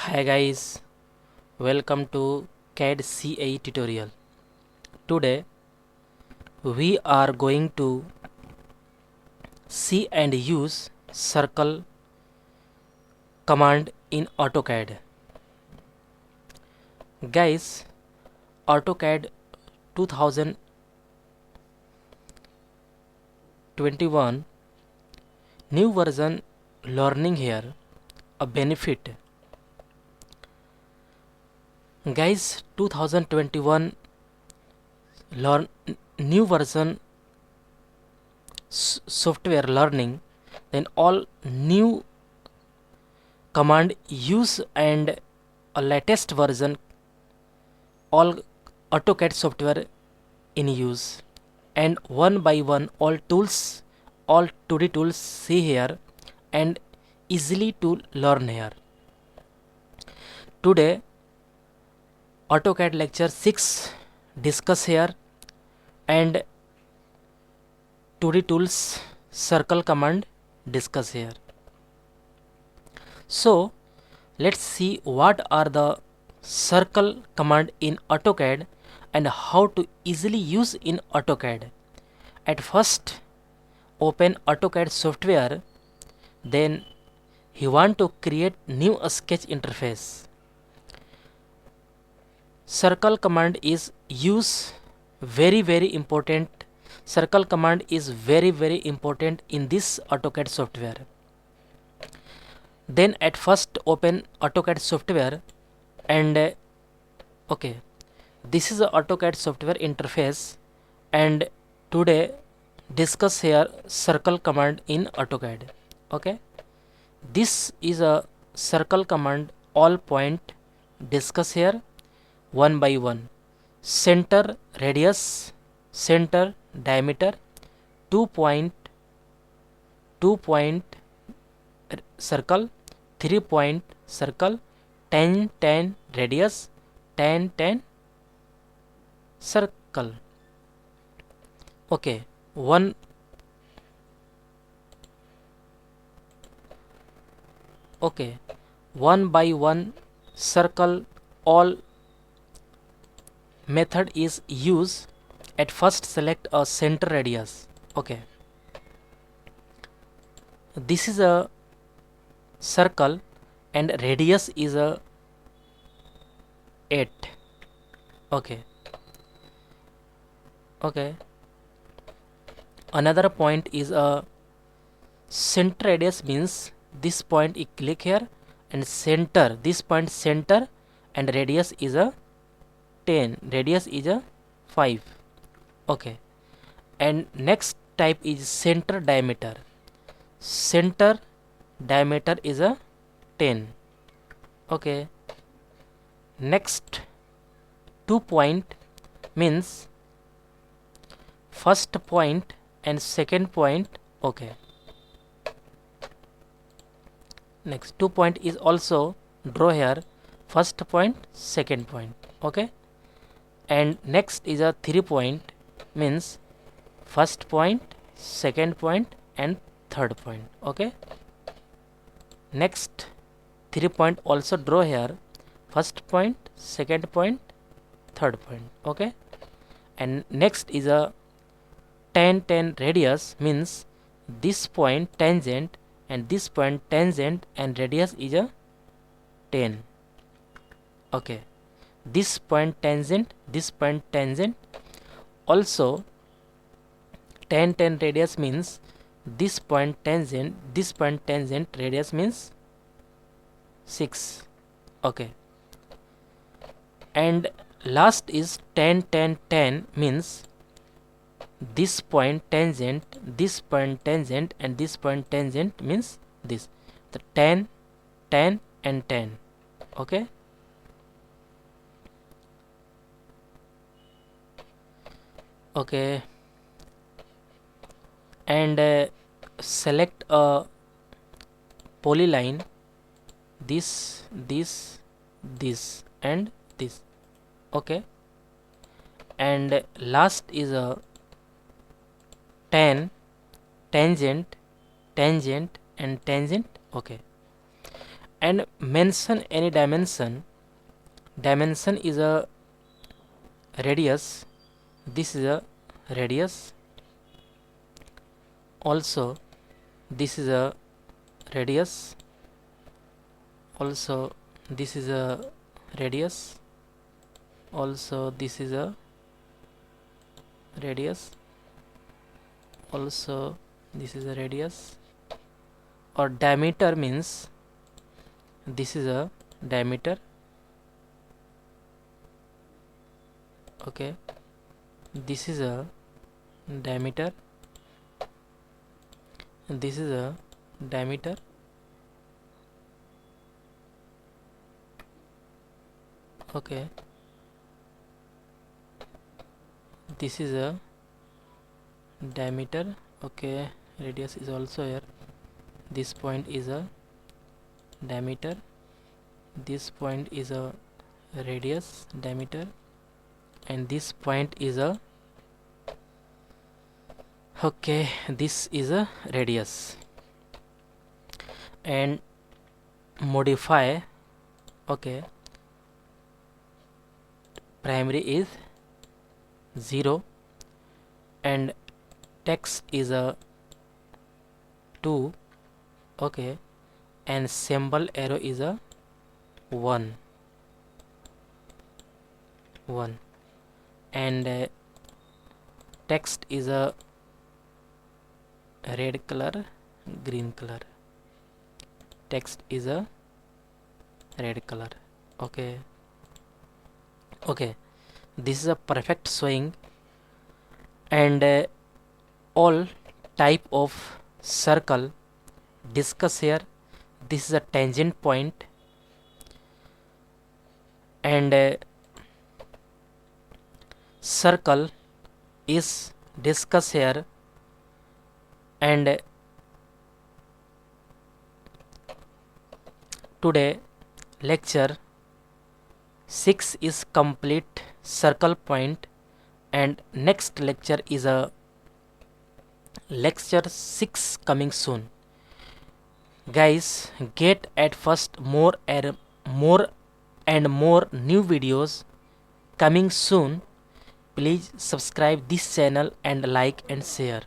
Hi guys, welcome to CAD CAE tutorial. Today we are going to see and use circle command in AutoCAD. Guys, AutoCAD 2021 new version learning here a benefit. Guys, 2021 learn new version software learning, then all new command use and a latest version all AutoCAD software in use, and one by one all tools, all 2D tools see here and easily to learn here. Today AutoCAD lecture 6 discuss here and 2D tools circle command discuss here. So let's see what are the circle command in AutoCAD and how to easily use in AutoCAD. At first open AutoCAD software, then you want to create new sketch interface. Circle command is very important. Circle command is very important in this AutoCAD software. Then at first open AutoCAD software and okay, this is a AutoCAD software interface, and today discuss here circle command in AutoCAD. Okay, this is a circle command, all point discuss here one by one. Center radius, center diameter, 2 point circle, 3 point circle, 10 radius, 10 circle. Okay, one by one circle all method is used. At first select a center radius. Okay, this is a circle and radius is a 8. Okay, another point is a center radius, means this point you click here and center, this point center, and radius is a 10, radius is a 5. Okay, and next type is center diameter. Center diameter is a 10. Okay, next 2 point means first point and second point. Okay, next 2 point is also draw here, first point, second point. Okay, and next is a 3 point, means first point, second point, and third point. Okay, next 3 point also draw here, first point, second point, third point. Okay, and next is a 10 radius, means this point tangent and this point tangent, and radius is a 10. Okay, this point tangent, this point tangent, also 10 radius, means this point tangent, this point tangent, radius means 6. Okay, and last is 10 means this point tangent, this point tangent, and this point tangent, means this, the 10 and 10. Okay, okay, and select a polyline, this and this. Okay, and last is a 10 tangent and tangent. Okay, and mention any dimension. Dimension is a radius. This is a radius. Also this is a radius. Also this is a radius. Also this is a radius. Also this is a radius. Or diameter means this is a diameter. Okay, this is a diameter. This is a diameter. Okay, this is a diameter. Okay, radius is also here. This point is a diameter. This point is a radius, diameter, and this point is a this is a radius. And modify. Okay, primary is 0 and text is a 2. Okay, and symbol arrow is a 1 and text is a red color, green color. Text is a red color. Okay, this is a perfect showing, and all type of circle discuss here. This is a tangent point, and circle is discussed here, and today lecture 6 is complete circle point, and next lecture is a lecture 6 coming soon. Guys, get at first more and more new videos coming soon. Please subscribe this channel and like and share.